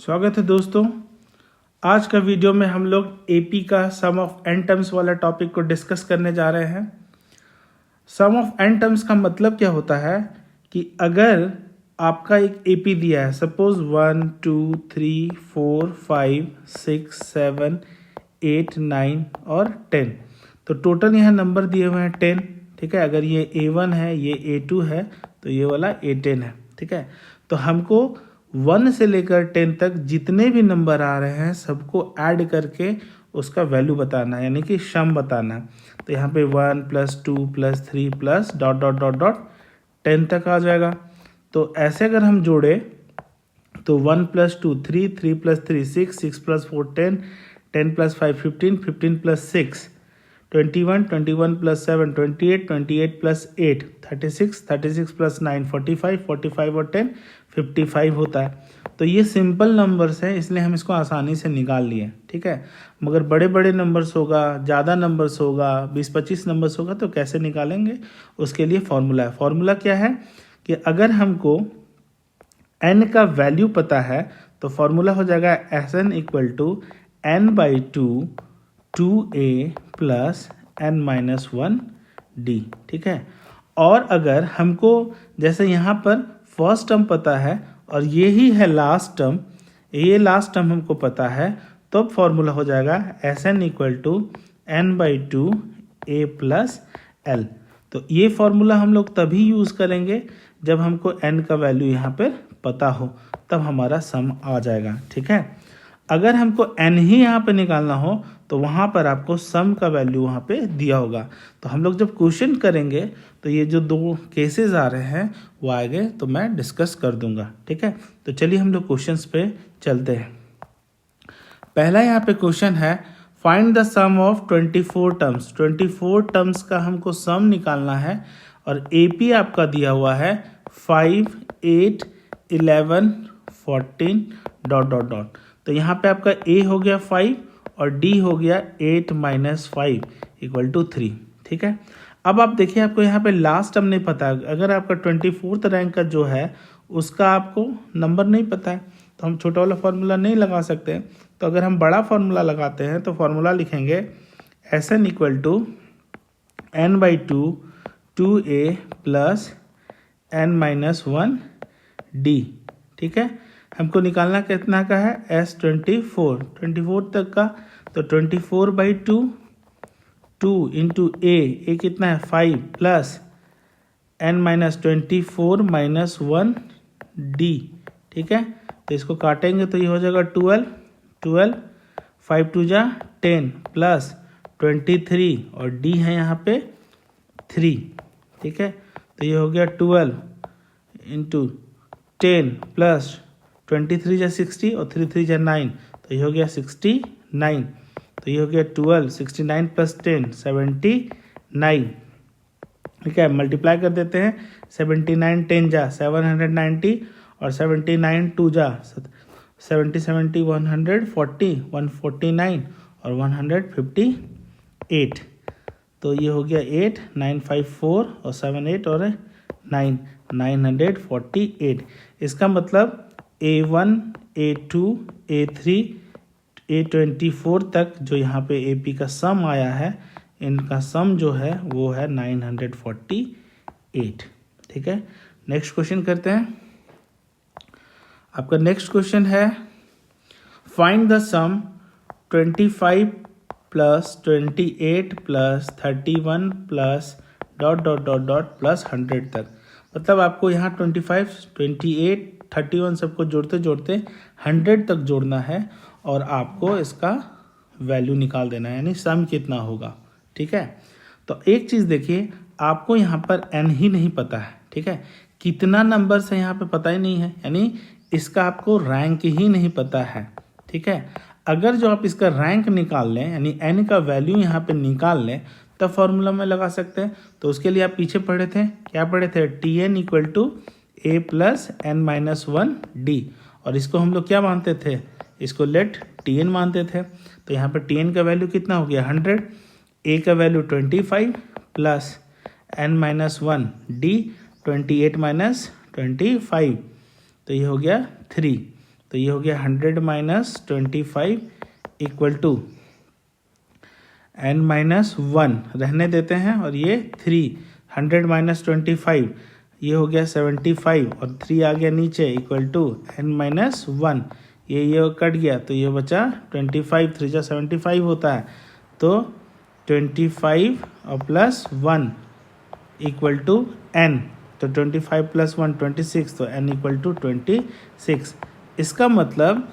स्वागत है दोस्तों। आज का वीडियो में हम लोग एपी का सम ऑफ एन टर्म्स वाला टॉपिक को डिस्कस करने जा रहे हैं। सम ऑफ एन टर्म्स का मतलब क्या होता है कि अगर आपका एक एपी दिया है, सपोज 1 2 3 4 5 6 7 8 9 और 10, तो टोटल यहाँ नंबर दिए हुए हैं 10। ठीक है, अगर ये A1 है, ये A2 है, तो ये वाला A10 है। ठीक है, तो हमको 1 से लेकर 10 तक जितने भी नंबर आ रहे हैं सबको ऐड करके उसका वैल्यू बताना है, यानी कि सम बताना है। तो यहाँ पे 1 + 2 + 3 plus dot dot dot dot 10 तक आ जाएगा। तो ऐसे अगर हम जोड़े तो 1 + 2 3, 3 + 3 6, 6 + 4 10, 10 + 5 15, 15 + 6 21, 21 + 7 28, 28 + 8 36, 36 + 9 45, 45 और 10 55 होता है। तो ये सिंपल नंबर्स हैं, इसलिए हम इसको आसानी से निकाल लिए। ठीक है, मगर बड़े बड़े नंबर्स होगा, ज़्यादा नंबर्स होगा, 20-25 नंबर्स होगा, तो कैसे निकालेंगे, उसके लिए फॉर्मूला है। फॉर्मूला क्या है कि अगर हमको n का वैल्यू पता है तो फॉर्मूला हो जाएगा Sn = n/2 2a + n-1d। ठीक है, और अगर हमको जैसे यहाँ पर फर्स्ट टर्म पता है और ये ही है लास्ट टर्म, ये लास्ट टर्म हमको पता है, तो फॉर्मूला हो जाएगा Sn = n/2 a + l। तो ये फॉर्मूला हम लोग तभी यूज़ करेंगे जब हमको n का वैल्यू यहाँ पर पता हो, तब हमारा सम आ जाएगा। ठीक है, अगर हमको n ही यहाँ पे निकालना हो तो वहाँ पर आपको सम का वैल्यू वहाँ पे दिया होगा। तो हम लोग जब क्वेश्चन करेंगे तो ये जो दो केसेस आ रहे हैं वो आएंगे, तो मैं डिस्कस कर दूंगा। ठीक है, तो चलिए हम लोग क्वेश्चंस पे चलते हैं। पहला यहाँ पे क्वेश्चन है, find the sum of 24 terms. 24 terms का हमको सम निकालना है और एपी आपका दिया हुआ है 5 8 11 14 डॉट डॉट डॉट। तो यहाँ पे आपका ए हो गया 5 और डी हो गया 8 - 5 = 3। ठीक है, अब आप देखिए, आपको यहाँ पे लास्ट टर्म नहीं पता। अगर आपका 24th रैंक का जो है उसका आपको नंबर नहीं पता है तो हम छोटा वाला फार्मूला नहीं लगा सकते। तो अगर हम बड़ा फार्मूला लगाते हैं तो फार्मूला लिखेंगे Sn = n/2 2a + n-1d। ठीक है, हमको निकालना कितना का है, S24 तक का। तो 24/2 2 × a कितना है 5 + n-24 - 1d। ठीक है, तो इसको काटेंगे तो ये हो जाएगा 12 5 2 जा 10 + 23 और d है यहाँ पे 3। ठीक है, तो ये हो गया 12 × 10 + 23 जा 60 और 3 3 जा 9, तो ये हो गया 69। तो ये हो गया 12 69 + 10 79। ठीक है, मल्टीप्लाई कर देते हैं। 79 10 जा 790 और 79 2 जा 70 70 140 149 और 158। तो ये हो गया 8 9 5 4 और 7 8 और 9 948। इसका मतलब A1 A2 A3 A24 तक जो यहाँ पे AP का सम आया है, इनका सम जो है वो है 948। ठीक है, नेक्स्ट क्वेश्चन करते हैं। आपका नेक्स्ट क्वेश्चन है, find the sum 25 + 28 + 31 + dot dot dot dot + 100 तक। मतलब आपको यहाँ 25 28 31 सबको जोड़ते जोड़ते 100 तक जोड़ना है और आपको इसका वैल्यू निकाल देना है, यानी सम कितना होगा। ठीक है, तो एक चीज़ देखिए, आपको यहाँ पर n ही नहीं पता है। ठीक है, कितना नंबर्स है यहाँ पे पता ही नहीं है, यानी इसका आपको रैंक ही नहीं पता है। ठीक है, अगर जो आप इसका रैंक निकाल लें, यानी n का वैल्यू यहाँ पे निकाल लें, तब फॉर्मूला में लगा सकते हैं। तो उसके लिए आप पीछे पढ़े थे, क्या पढ़े थे, Tn = a + n-1d। और इसको हम लोग क्या मानते थे, इसको लेट Tn मानते थे। तो यहाँ पर Tn का वैल्यू कितना हो गया 100, a का वैल्यू 25 + n-1d 28 - 25, तो ये हो गया 3। तो ये हो गया 100 minus 25 equal to n minus 1 रहने देते हैं, और ये 3, 100 माइनस 25 ये हो गया 75, और 3 आ गया नीचे इक्वल टू n माइनस 1, ये कट गया तो ये बचा 25, 3 जा 75 होता है, तो 25 और प्लस 1 इक्वल टू n, तो 25 प्लस 1 26, तो n इक्वल टू 26। इसका मतलब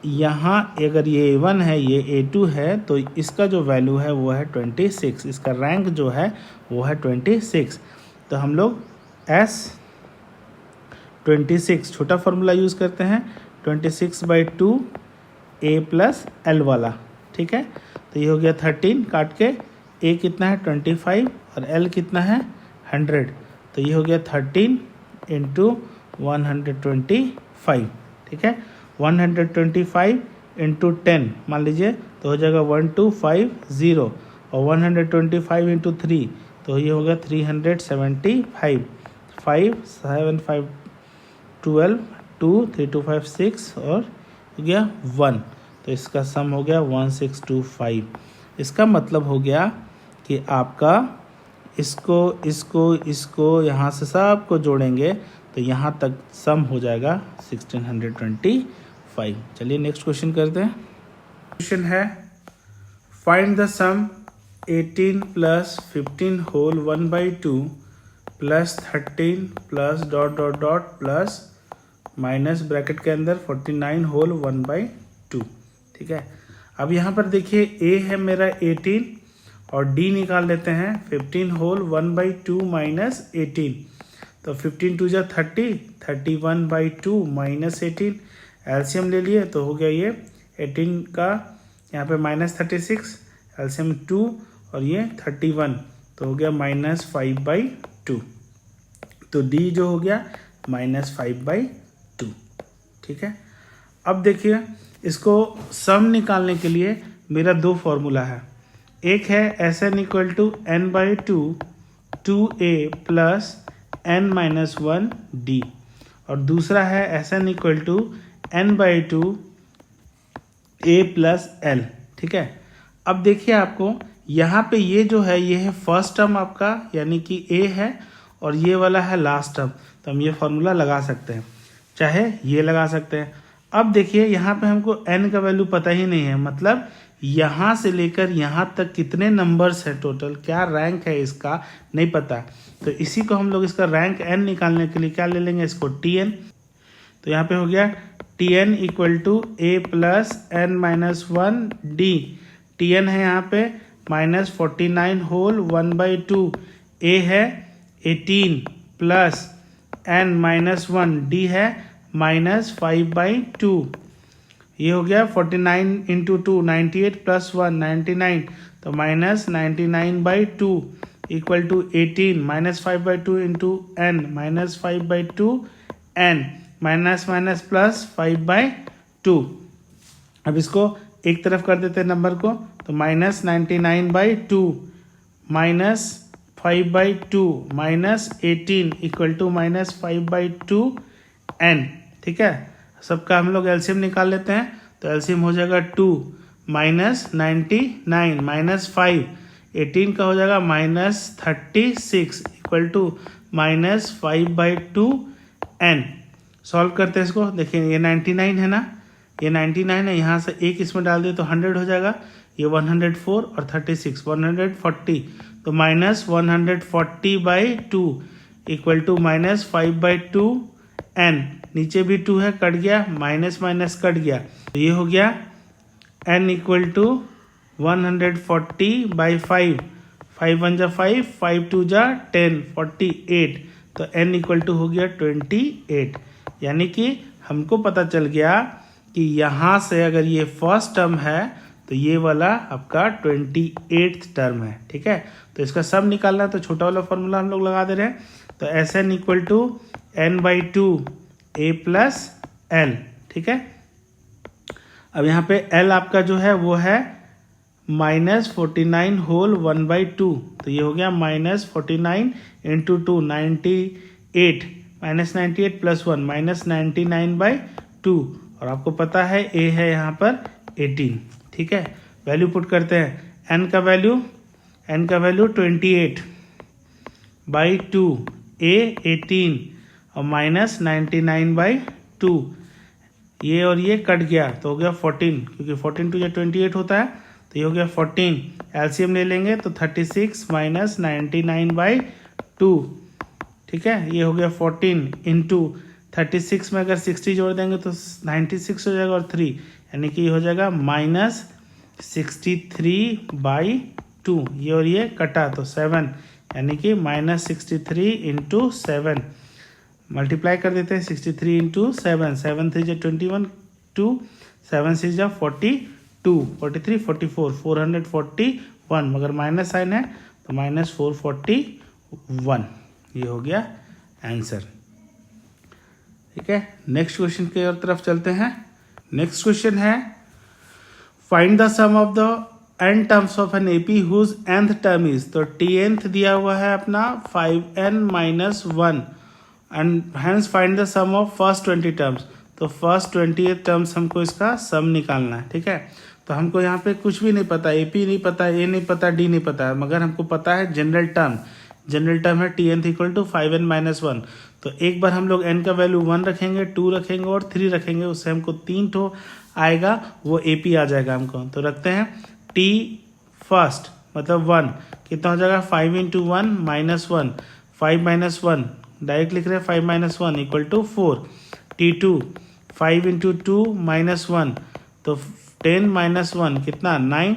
यहाँ अगर ये A1 है, ये A2 है, तो इसका जो वैल्यू है वो है 26, इसका रैंक जो है वो है 26। तो हम लोग S26 छोटा फार्मूला यूज़ करते हैं, 26/2 A प्लस L वाला, ठीक है। तो ये हो गया 13, काट के A कितना है 25 और L कितना है 100, तो ये हो गया 13 इंटू 125, ठीक है। 125 इंटू 10 मान लीजिए तो हो जाएगा 1250, और 125 इंटू 3 तो ये हो गया 375, 5 7 5 12 2 3 2 5 6 और हो गया 1, तो इसका सम हो गया 1625। इसका मतलब हो गया कि आपका इसको यहाँ से सबको जोड़ेंगे तो यहाँ तक सम हो जाएगा 1625। चलिए नेक्स्ट क्वेश्चन करते हैं। क्वेश्चन है find the sum 18 plus 15 whole 1/2 plus 13 plus dot dot dot plus minus bracket के अंदर 49 होल 1/2, ठीक है। अब यहाँ पर देखिए a है मेरा 18 और d निकाल लेते हैं 15 होल 1/2 माइनस 18, तो 15 2 जा 30, 31/2 माइनस 18, एलसीएम ले लिए तो हो गया ये 18 का यहाँ पे माइनस 36, एलसीएम 2 और ये 31, तो हो गया -5/2, तो d जो हो गया -5/2, ठीक है। अब देखिए इसको सम निकालने के लिए मेरा दो फॉर्मूला है, एक है Sn equal to n/2 2a plus n-1d, और दूसरा है Sn equal to n/2 a plus l, ठीक है। अब देखिए आपको यहाँ पे ये जो है ये है फर्स्ट टर्म आपका, यानी कि a है, और ये वाला है लास्ट टर्म, तो हम ये फॉर्मूला लगा सकते हैं, चाहे ये लगा सकते हैं। अब देखिए यहाँ पे हमको n का वैल्यू पता ही नहीं है, मतलब यहाँ से लेकर यहाँ तक कितने नंबर्स है टोटल, क्या रैंक है इसका नहीं पता, तो इसी को हम लोग इसका रैंक n निकालने के लिए क्या ले लेंगे, इसको Tn, तो यहाँ पे हो गया Tn equal to a plus n-1d, Tn है यहाँ पे -49 होल 1/2, a है 18 प्लस n-1d है -5/2, ये हो गया 49 इंटू 2 98 प्लस 1 99, तो -99/2 equal to 18 -5/2 into n -5/2 n minus minus plus 5/2। अब इसको एक तरफ कर देते हैं नंबर को, तो -99/2 minus 5/2 minus 18 equal to -5/2 n, ठीक है। सबका हम लोग एलसीएम निकाल लेते हैं, तो एलसीएम हो जाएगा 2 माइनस 99 माइनस 5, 18 का हो जाएगा -36 इक्वल टू -5/2 n। सॉल्व करते हैं इसको, देखिए ये 99 है ना, ये 99 है, यहाँ से एक इसमें डाल दिए तो 100 हो जाएगा, ये 104 और 36 140, तो -140/2 इक्वल टू -5/2 n, नीचे भी 2 है कट गया, माइनस माइनस कट गया, तो ये हो गया n इक्वल टू 140/5, 5 1 जा 5, 5 2 जा 10, 48, तो n इक्वल टू हो गया 28, यानी कि हमको पता चल गया कि यहाँ से अगर ये फर्स्ट टर्म है तो ये वाला आपका 28th टर्म है, ठीक है। तो इसका सम निकालना है, तो छोटा वाला फॉर्मूला हम लोग लगा दे रहे हैं, तो Sn equal to n/2 a plus l, ठीक है। अब यहाँ पे l आपका जो है वो है -49 होल 1/2, तो ये हो गया -49 इंटू 2 98 -98 प्लस 1 -99/2, और आपको पता है a है यहाँ पर 18, ठीक है। वैल्यू पुट करते हैं, n का वैल्यू 28/2, a 18 और माइनस 99/2, ये और ये कट गया तो हो गया 14, क्योंकि 14 टू 28 होता है, तो ये हो गया 14। एलसीएम ले लेंगे तो 36 माइनस 99/2, ठीक है, ये हो गया 14 इंटू 36 में अगर 60 जोड़ देंगे तो 96 हो जाएगा और 3, यानी कि ये हो जाएगा माइनस 63/2, ये और ये कटा तो 7, यानी कि माइनस 63 इंटू 7, मल्टीप्लाई कर देते हैं 63 इंटू 7, 7 3 21, 2 7 6 42, 43 44, 441, मगर माइनस साइन है तो माइनस 441, ये हो गया आंसर, ठीक है। नेक्स्ट क्वेश्चन की ओर तरफ चलते हैं। नेक्स्ट क्वेश्चन है, find the sum of the n terms of an AP whose nth term is, तो tnth दिया हुआ है अपना 5n-1 and hence find the sum of first 20 terms, तो फर्स्ट 20 टर्म्स हमको इसका सम निकालना है, ठीक है। तो हमको यहाँ पे कुछ भी नहीं पता, एपी नहीं पता, ए नहीं पता, डी नहीं पता, मगर हमको पता है जनरल टर्म है tnth इक्वल टू 5n-1, तो एक बार हम लोग n का वैल्यू 1 रखेंगे, 2 रखेंगे और 3 रखेंगे, उससे हमको 3 ठो आएगा, वो एपी आ जाएगा हमको। तो रखते हैं t फर्स्ट मतलब 1, कितना हो जाएगा 5 इंटू 1 माइनस 1, 5 माइनस 1 डायरेक्ट लिख रहे हैं, 5 minus 1 equal to 4, t2 5 into 2 minus 1, तो 10 माइनस 1 कितना 9,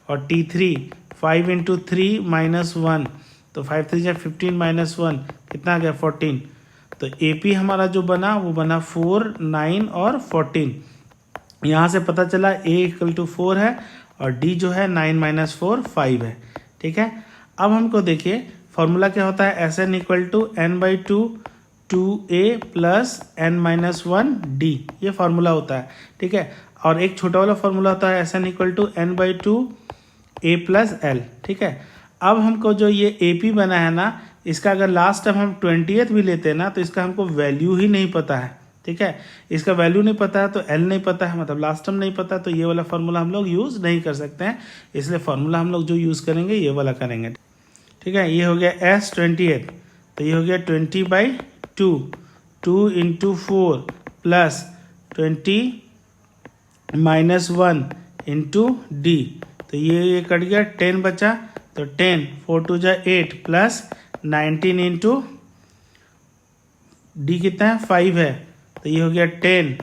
और t3 5 इंटू 3 माइनस 1, तो 5 3 जा 15 माइनस 1 कितना आ गया 14, तो एपी हमारा जो बना वो बना 4, 9 और 14। यहाँ से पता चला a इक्वल टू 4 है और d जो है 9 माइनस 4 5 है, ठीक है। अब हमको देखिए फॉर्मूला क्या होता है, Sn equal to n/2 2a plus n-1d, ये फॉर्मूला होता है, ठीक है। और एक छोटा वाला फॉर्मूला होता है Sn equal to n/2 a plus l, ठीक है। अब हमको जो ये AP बना है ना, इसका अगर लास्ट टाइम हम 20th भी लेते हैं ना, तो इसका हमको वैल्यू ही नहीं पता है, ठीक है। इसका वैल्यू नहीं पता है तो L नहीं पता है, मतलब लास्ट टर्म नहीं पता, तो ये वाला फार्मूला हम लोग यूज़ नहीं कर सकते हैं, इसलिए फार्मूला हम लोग जो यूज़ करेंगे ये वाला करेंगे, ठीक है। ये हो गया S20th, तो ये हो गया 20/2, 2 into 4 plus 20 minus 1 into D, तो ये कट गया 10 बचा, तो 10 4 2 जा 8 प्लस 19 इंटू डी कितना है 5 है, तो ये हो गया 10,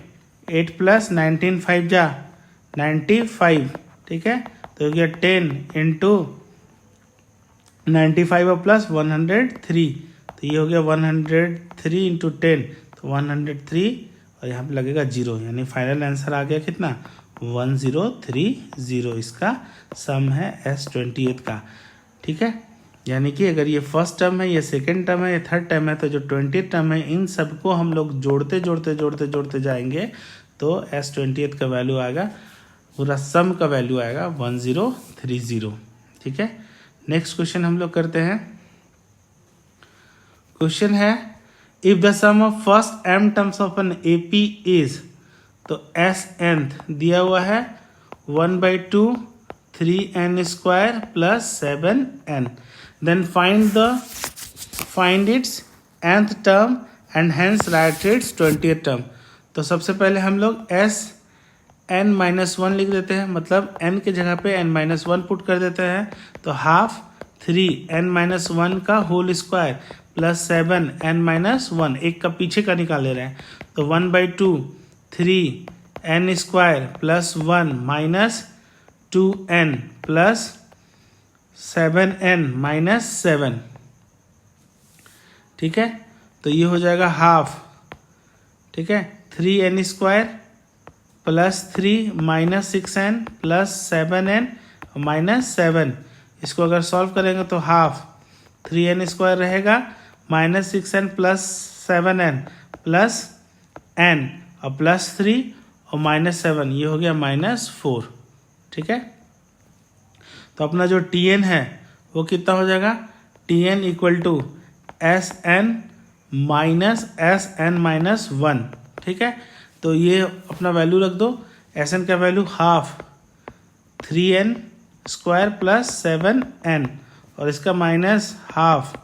8 प्लस 19 5 जा 95, ठीक है। तो हो गया 10 इंटू 95 और प्लस 103, तो ये हो गया 103 इंटू 10, तो 103 और यहाँ पे लगेगा 0, यानी फाइनल आंसर आ गया कितना 1030, इसका सम है S20th का, ठीक है। यानी कि अगर ये फर्स्ट टर्म है, ये सेकंड टर्म है, ये थर्ड टर्म है, तो जो 20th टर्म है इन सबको हम लोग जोड़ते जाएंगे तो S20th का वैल्यू आएगा, पूरा सम का वैल्यू आएगा 1030, ठीक है। नेक्स्ट क्वेश्चन हम लोग करते हैं। क्वेश्चन है, if the sum of first m terms of an AP is, तो Snth दिया हुआ है 1/2 3n square plus 7n, then find its nth term and hence write its 20th term. तो सबसे पहले हम लोग n-1 लिख देते हैं, मतलब n के जगह पे n-1 पुट कर देते हैं, तो हाफ 3n-1 का होल स्क्वायर प्लस 7n-1, एक का पीछे का निकाले रहे हैं, तो 1/2 3n square plus 1 minus 2n plus 7n-7, ठीक है। तो ये हो जाएगा हाफ, ठीक है, 3n square plus 3 minus 6n plus 7n minus 7, इसको अगर सॉल्व करेंगे तो हाफ 3n स्क्वायर रहेगा minus 6n plus 7n plus n और प्लस 3 और माइनस 7, ये हो गया -4, ठीक है। तो अपना जो Tn है वो कितना हो जाएगा, Tn equal to Sn minus Sn-1, ठीक है। तो ये अपना वैल्यू रख दो, एस एन का value half 3n square plus 7n, और इसका minus half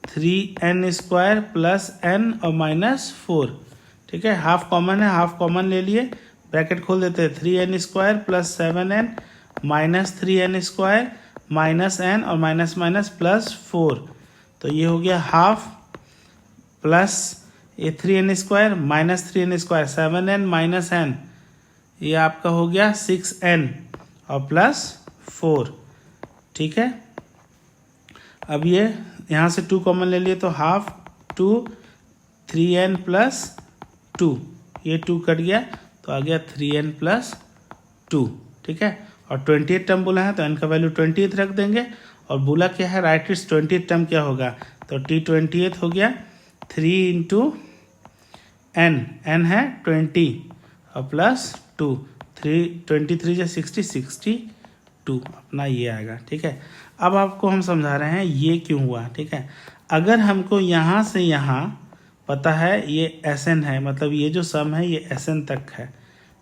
3n square plus n और माइनस 4। ठीक है, हाफ कॉमन है, हाफ कॉमन ले लिए, ब्रैकेट खोल देते हैं, 3n square plus 7n minus 3n square minus n और माइनस माइनस प्लस 4। तो ये हो गया हाफ प्लस ये 3n square minus 3n square 7n minus n, ये आपका हो गया 6n और प्लस 4। ठीक है, अब ये यहाँ से 2 कॉमन ले लिए तो हाफ 2 3n प्लस 2, ये 2 कट गया तो आ गया 3n प्लस 2। ठीक है, और 28 टर्म बोला है तो n का वैल्यू 28 रख देंगे, और बोला क्या है राइट इट्स 28 टर्म क्या होगा, तो t28 हो गया 3 इंटू n है 20 और प्लस 2, 23 या 62 अपना ये आएगा। ठीक है, अब आपको हम समझा रहे हैं ये क्यों हुआ। ठीक है, अगर हमको यहाँ से यहाँ पता है ये Sn है, मतलब ये जो सम है ये Sn तक है।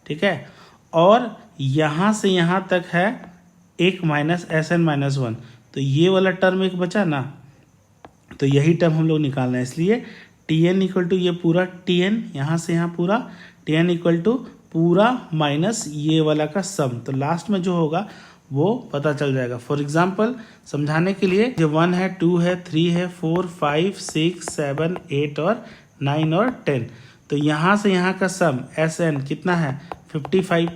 ठीक है, और यहाँ से यहाँ तक है एक माइनस Sn माइनस 1, तो ये वाला टर्म एक बचा ना, तो यही टर्म हम लोग निकालना है। इसलिए Tn इक्वल टू ये पूरा Tn यहाँ से यहाँ पूरा Tn इक्वल टू पूरा माइनस ये वाला का सम, तो लास्ट में जो होगा वो पता चल जाएगा। फॉर एग्जाम्पल समझाने के लिए, जो 1 है 2 है 3 है 4 5 6 7 8 और 9 और 10, तो यहाँ से यहाँ का सम Sn कितना है 55,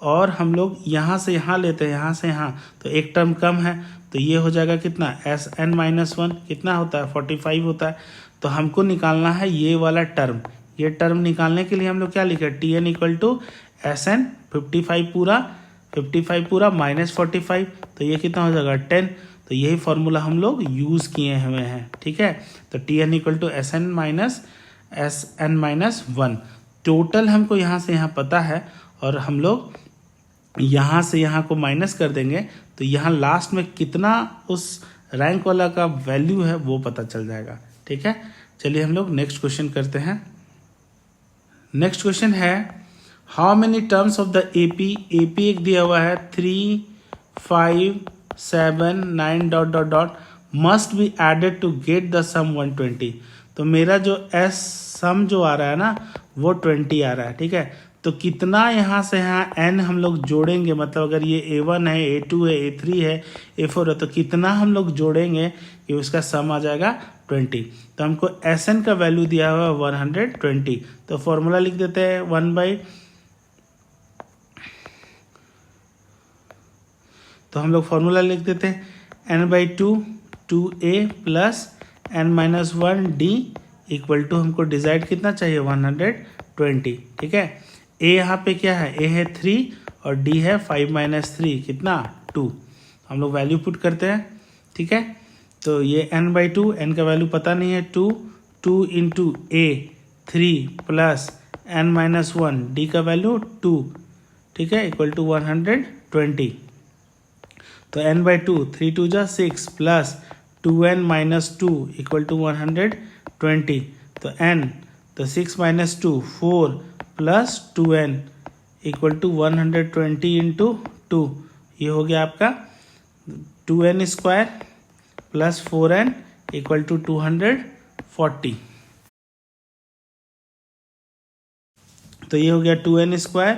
और हम लोग यहाँ से यहाँ लेते हैं, यहाँ से यहाँ तो एक टर्म कम है, तो ये हो जाएगा कितना Sn माइनस 1 कितना होता है 45 होता है। तो हमको निकालना है ये वाला टर्म, ये टर्म निकालने के लिए हम लोग क्या लिखे Tn इक्वल टू Sn 55 पूरा माइनस 45, तो ये कितना हो जाएगा 10। तो यही फॉर्मूला हम लोग यूज़ किए हुए हैं। ठीक है, तो Tn equal to Sn minus 1, total हमको यहाँ से यहाँ पता है, और हम लोग यहाँ से यहाँ को माइनस कर देंगे तो यहाँ लास्ट में कितना उस रैंक वाला का वैल्यू है वो पता चल जाएगा। ठीक है, चलिए हम लोग नेक्स्ट क्वेश्चन करते हैं। नेक्स्ट क्वेश्चन है how many terms of the AP एक दिया हुआ है 3 5 7 9 dot dot dot must be added to get the sum 120। तो मेरा जो एस सम जो आ रहा है ना वो 20 आ रहा है। ठीक है, तो कितना यहाँ से यहाँ n हम लोग जोड़ेंगे, मतलब अगर ये a1 है a2 है a3 है a4 है तो कितना हम लोग जोड़ेंगे कि उसका सम आ जाएगा 20। तो हमको Sn का वैल्यू दिया हुआ है 120, तो फॉर्मूला लिख देते हैं 1/, तो हम लोग फॉर्मूला लिख देते हैं n/2 2a plus n-1d equal to हमको डिजाइड कितना चाहिए 120। ठीक है, a यहाँ पे क्या है, a है 3 और d है 5-3 कितना 2, हम लोग वैल्यू पुट करते हैं। ठीक है, तो ये n/2, n का वैल्यू पता नहीं है 2 into a 3 plus n-1 d का वैल्यू 2। ठीक है, इक्वल टू 120, तो n/2 3 2 जा 6 plus 2n minus 2 equal to 120, तो n तो 6 minus 2 4 plus 2n equal to 120 into 2, ये हो गया आपका 2n square plus 4n equal to 240। तो ये हो गया 2n square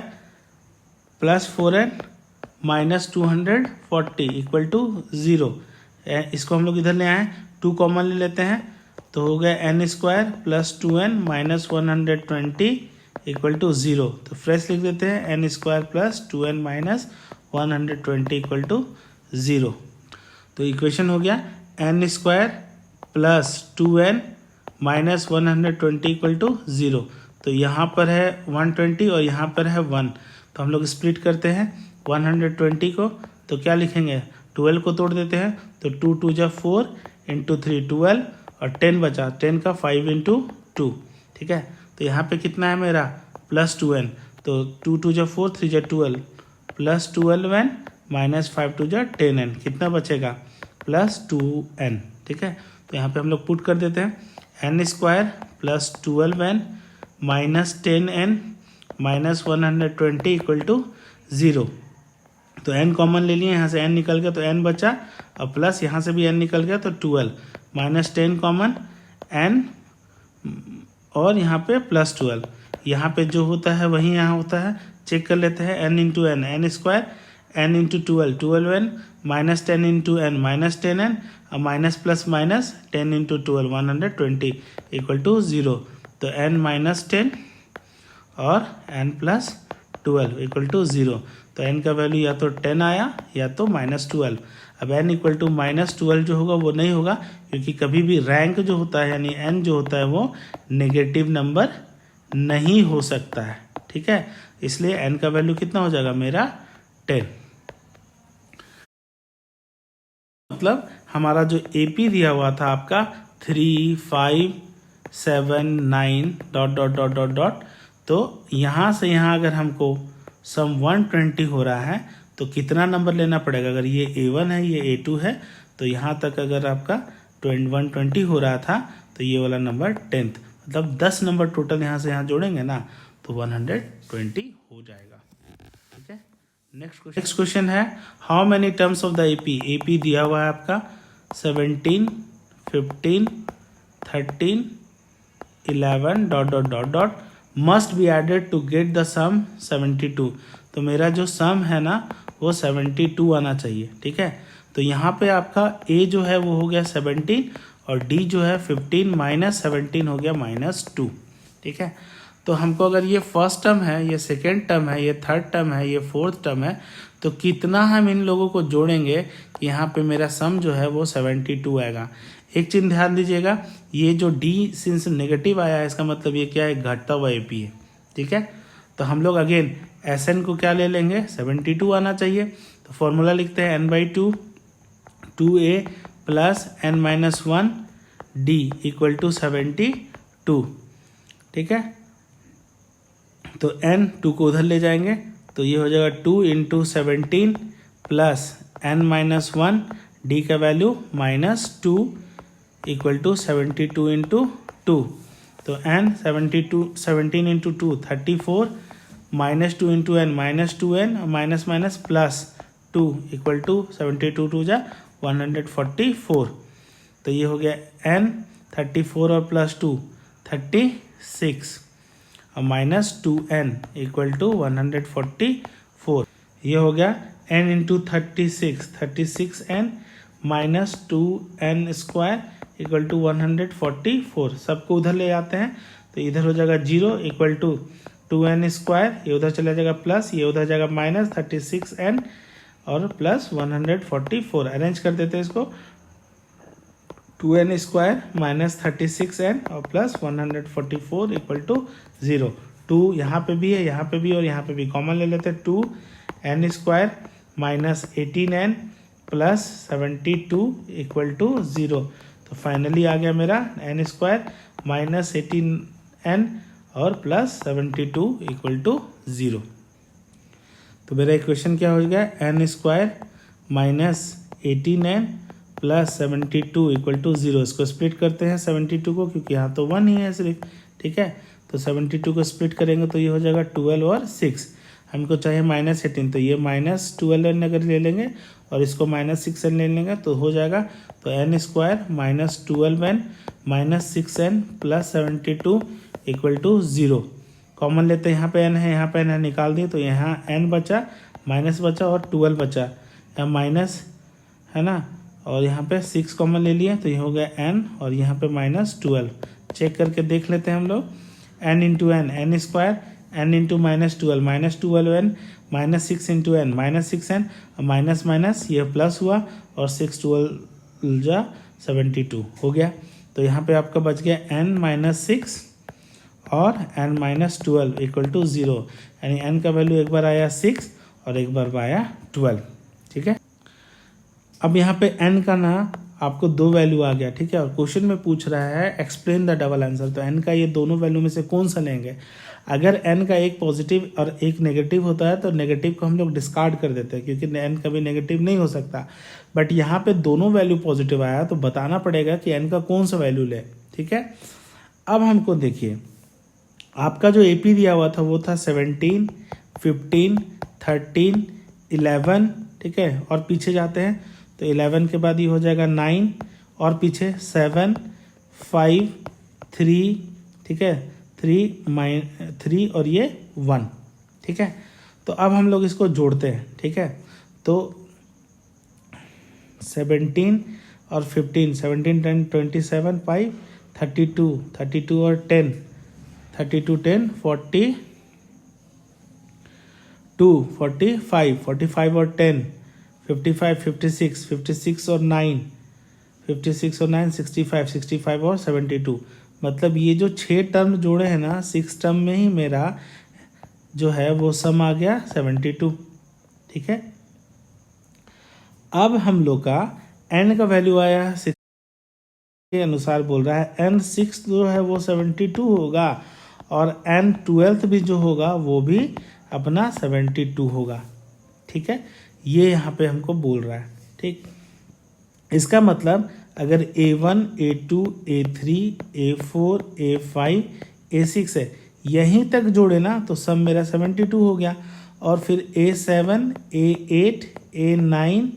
plus 4n minus 240 equal to 0। इसको हम लोग इधर ले आए, 2 कॉमन ले लेते हैं तो हो गया n square plus 2n minus 120 equal to 0। तो फ्रेश लिख देते हैं n square plus 2n minus 120 equal to 0। तो इक्वेशन हो गया n square plus 2n minus 120 equal to 0। तो यहाँ पर है 120 और यहाँ पर है 1, तो हम लोग स्प्लिट करते हैं 120 को, तो क्या लिखेंगे 12 को तोड़ देते हैं, तो 2 2 जा 4 इंटू 3 12 और 10 बचा, 10 का 5 इंटू 2। ठीक है, तो यहाँ पे कितना है मेरा प्लस 2n, तो 2 2 जा 4 3 जा 12 प्लस 12n माइनस 5 2 जा 10n, कितना बचेगा प्लस 2n। ठीक है, तो यहाँ पे हम लोग पुट कर देते हैं n square plus 12n minus 10n minus 120 equal to 0। तो n कॉमन ले लिए, यहाँ से n निकल गया तो n बचा, और प्लस यहाँ से भी n निकल गया तो 12, माइनस 10 कॉमन n, और यहाँ पे प्लस 12। यहाँ पे जो होता है वही यहाँ होता है, चेक कर लेते हैं। n into N, N square, n into 12, 12n, minus 10 into N, minus 10n, और minus plus minus 10 into 12, 120 equal to 0। तो n माइनस 10 और n प्लस 12 इक्वल टू 0। तो n का वैल्यू या तो 10 आया या तो माइनस 12। अब n इक्वल टू माइनस 12 जो होगा वो नहीं होगा, क्योंकि कभी भी रैंक जो होता है यानी n जो होता है वो नेगेटिव नंबर नहीं हो सकता है, ठीक है। इसलिए n का वैल्यू कितना हो जाएगा मेरा 10। मतलब हमारा जो AP दिया हुआ था आपका 3, 5, 7, 9 dot dot dot dot dot, तो यहाँ से यहाँ अगर हमको सम 120 हो रहा है तो कितना नंबर लेना पड़ेगा। अगर ये A1 है, ये A2 है, तो यहाँ तक अगर आपका 120 हो रहा था तो ये वाला नंबर 10th, मतलब 10 नंबर टोटल यहाँ से यहाँ जोड़ेंगे ना तो 120 हो जाएगा, ठीक है। नेक्स्ट क्वेश्चन है, how many terms of the AP दिया हुआ है आपका 17, 15, 13, 11 dot dot dot dot must be added to get the sum 72। तो मेरा जो सम है ना वो 72 आना चाहिए, ठीक है। तो यहाँ पे आपका A जो है वो हो गया 17 और D जो है 15 माइनस 17 हो गया -2, ठीक है। तो हमको अगर ये फर्स्ट टर्म है, ये सेकेंड टर्म है, ये थर्ड टर्म है, ये फोर्थ टर्म है, तो कितना हम इन लोगों को जोड़ेंगे कि यहाँ पे मेरा सम जो है वो 72 आएगा। एक चीज ध्यान दीजिएगा, ये जो D सिंस नेगेटिव आया है इसका मतलब ये क्या है, घटता हुआ AP है, ठीक है। तो हम लोग अगेन Sn को क्या ले लेंगे, 72 आना चाहिए। तो फॉर्मूला लिखते हैं n/2 2a plus n-1 D equal to 72, ठीक है। तो n2 को उधर ले जाएंगे तो ये हो जाएगा 2 इंटू 17 प्लस n-1 D का वैल्यू -2 इक्वल टू 72 इंटू 2। तो n 17 into 2 34, -2 into n -2n, minus minus plus 2 equal to 72 टू जा 144। तो ये हो गया n 34 और प्लस 2 36 और -2n इक्वल टू 144। ये हो गया n into 36n minus 2n square equal to 144। सबको उधर ले आते हैं तो इधर हो जाएगा 0 इक्वल टू 2n स्क्वायर, ये उधर चला जाएगा प्लस, ये उधर जाएगा -36n और प्लस 144। अरेंज कर देते हैं इसको, 2n स्क्वायर माइनस 36n और प्लस 144 इक्वल टू 0। 2 यहाँ पे भी है, यहाँ पे भी और यहाँ पे भी कॉमन ले लेते हैं। 2n square minus 18n plus 72 equal to 0। तो फाइनली आ गया मेरा n स्क्वायर माइनस 18n और प्लस 72 इक्वल टू 0। तो मेरा इक्वेशन क्या हो गया, n square minus 18n plus 72 equal to 0। इसको स्प्लिट करते हैं 72 को, क्योंकि यहाँ तो 1 ही है सिर्फ, ठीक है। तो 72 को स्प्लिट करेंगे तो ये हो जाएगा 12 और 6। हमको चाहिए -18, तो ये -12n अगर ले लेंगे और इसको -6n ले लेंगे तो हो जाएगा। तो n square minus 12n minus 6n plus 72 equal to 0। Common लेते हैं, यहाँ पे n है, यहाँ पे n है, निकाल दिए तो यहाँ n बचा, माइनस बचा और 12 बचा, यहाँ माइनस है ना, और यहाँ पे 6 कॉमन ले लिए तो ये हो गया n और यहाँ पे -12। चेक करके देख लेते हैं हम लोग, n into n square, n into -12 -12n minus 6 into n -6n, minus minus ये प्लस हुआ और 6 12 जा 72 हो गया। तो यहाँ पे आपका बच गया n-6 और n-12 इक्वल टू 0, यानी n का वैल्यू एक बार आया 6 और एक बार आया 12, ठीक है। अब यहाँ पे n का ना आपको 2 वैल्यू आ गया, ठीक है, और क्वेश्चन में पूछ रहा है एक्सप्लेन द डबल आंसर। तो n का ये दोनों वैल्यू में से कौन सा लेंगे। अगर n का एक पॉजिटिव और एक नेगेटिव होता है तो नेगेटिव को हम लोग डिस्कार्ड कर देते हैं, क्योंकि n कभी नेगेटिव नहीं हो सकता। बट यहाँ पे दोनों वैल्यू पॉजिटिव आया तो बताना पड़ेगा कि n का कौन सा वैल्यू ले, ठीक है। अब हमको देखिए आपका जो AP दिया हुआ था वो था 17, 15, 13, 11, ठीक है। और पीछे जाते हैं तो 11 के बाद ये हो जाएगा 9 और पीछे 7, 5, 3, ठीक है, 3 और ये 1, ठीक है। तो अब हम लोग इसको जोड़ते हैं, ठीक है। तो 17 और 15, 17, 10, 27, 5, 32 और 10, 32, 10, 42, 45, 45 और 10, 55, 56, 56 और 9, 56 और 9, 65, 65 और 72। मतलब ये जो 6 टर्म जोड़े हैं ना, 6 टर्म में ही मेरा जो है वो सम आ गया 72, ठीक है। अब हम लोग का n का वैल्यू आया 6 के अनुसार बोल रहा है n 6 जो है वो 72 होगा और n 12 भी जो होगा वो भी अपना 72 होगा, ठीक है। ये यहाँ पे हमको बोल रहा है, ठीक। इसका मतलब अगर A1, A2, A3, A4, A5, A6 है, यहीं तक जोड़े ना तो सम मेरा 72 हो गया। और फिर A7, A8, A9,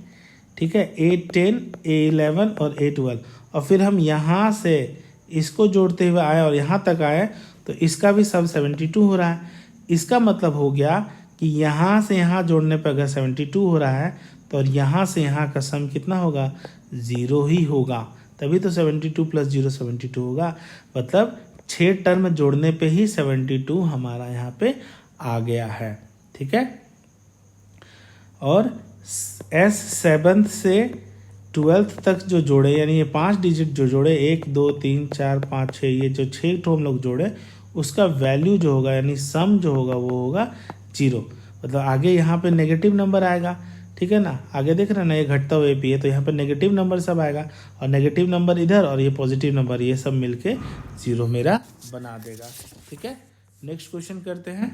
ठीक है, A10, A11 और A12, और फिर हम यहाँ से इसको जोड़ते हुए आए और यहाँ तक आए तो इसका भी सम 72 हो रहा है। इसका मतलब हो गया कि यहाँ से यहाँ जोड़ने पर अगर 72 हो रहा है तो और यहाँ से यहाँ का सम कितना होगा, 0 ही होगा। तभी तो 72 + 0 72 होगा। मतलब 6 टर्म जोड़ने पे ही 72 हमारा यहाँ पे आ गया है, ठीक है। और S 7th से 12th तक जो जोड़े, यानी ये 5 डिजिट जो जोड़े, 1, 2, 3, 4, 5, 6, ये जो 6 ठो हम लोग जोड़े, उसका वैल्यू जो होगा यानी सम जो होगा वो होगा 0। मतलब आगे यहाँ पे नेगेटिव नंबर आएगा, ठीक है ना। आगे देख रहे हैं ना, ये घटता हुआ AP है तो यहाँ पे नेगेटिव नंबर सब आएगा और नेगेटिव नंबर इधर और ये पॉजिटिव नंबर, ये सब मिलके 0 मेरा बना देगा, ठीक है। नेक्स्ट क्वेश्चन करते हैं।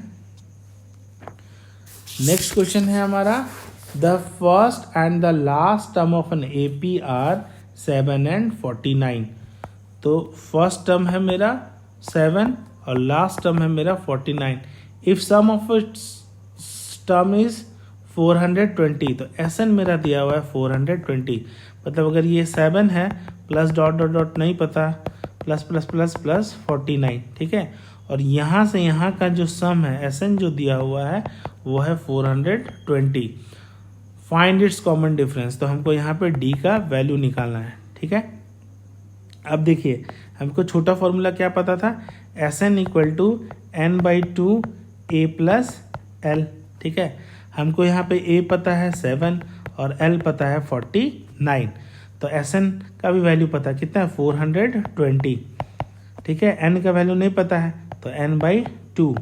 नेक्स्ट क्वेश्चन है हमारा, the first and the last term of an AP are 7 and 49। तो फर्स्ट टर्म है मेरा 7 और लास्ट टर्म है मेरा 49। If sum of its term is 420, तो SN मेरा दिया हुआ है 420। मतलब अगर ये 7 है प्लस डॉट डॉट डॉट नहीं पता, प्लस प्लस प्लस प्लस 49, ठीक है। और यहाँ से यहाँ का जो सम है SN जो दिया हुआ है वो है 420। फाइंड इट्स कॉमन डिफरेंस, तो हमको यहाँ पे D का वैल्यू निकालना है, ठीक है। अब देखिए हमको छोटा फॉर्मूला क्या पता था, SN = n/2 A + L, ठीक है। हमको यहाँ पे A पता है 7 और L पता है 49। तो SN का भी वैल्यू पता है कितना है, 420, ठीक है। N का वैल्यू नहीं पता है तो n/2,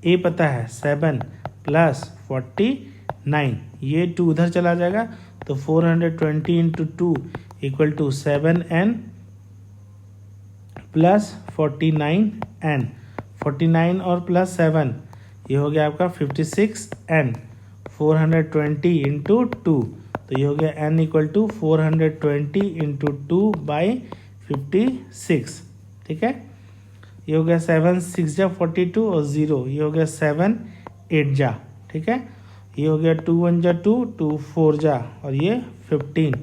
A पता है 7 + 49, ये 2 उधर चला जाएगा तो 420 × 2 = 7n + 49n, 49 और प्लस 7, ये हो गया आपका 56n। 420 × 2 तो ये हो गया n = 420 × 2/56, ठीक है। ये हो गया 7 6 जा 42 और 0, ये हो गया 7 8 जा, ठीक है। ये हो गया 2 1 जा 2, 2 4 जा और ये 15,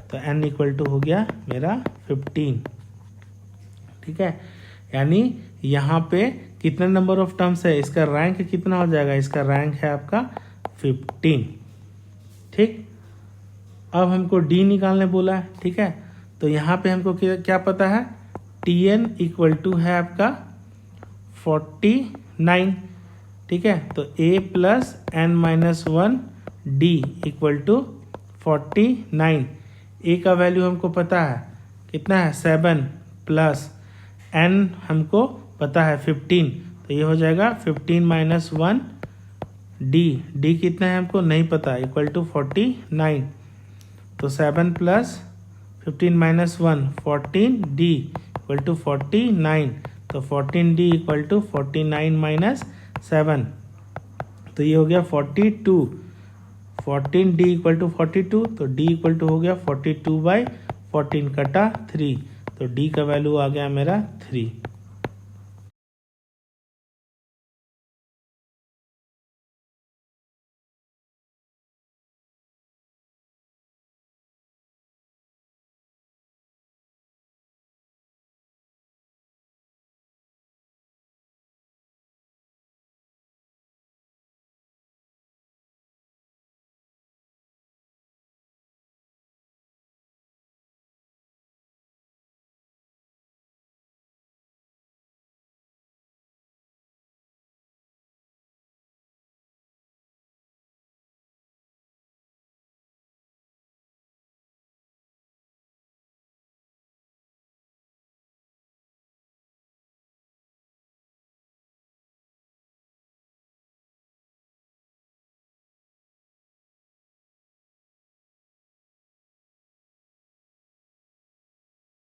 तो n = हो गया मेरा 15, ठीक है। यानी यहाँ पे कितने नंबर ऑफ टर्म्स है, इसका रैंक कितना हो जाएगा, इसका रैंक है आपका 15, ठीक। अब हमको D निकालने बोला है, ठीक है। तो यहाँ पे हमको क्या पता है, TN = है आपका 49, ठीक है। तो A + n-1 D = 49। A का वैल्यू हमको पता है कितना है, 7 + n हमको पता है 15, तो ये हो जाएगा 15 - 1 D कितना है हमको नहीं पता, = 49। तो 7 + 15 - 1 14 D = 49, तो 14D = 49 - 7, तो ये हो गया 42। 14D = 42, तो D = हो गया 42/14 कटा 3, तो D का वैल्यू आ गया मेरा 3।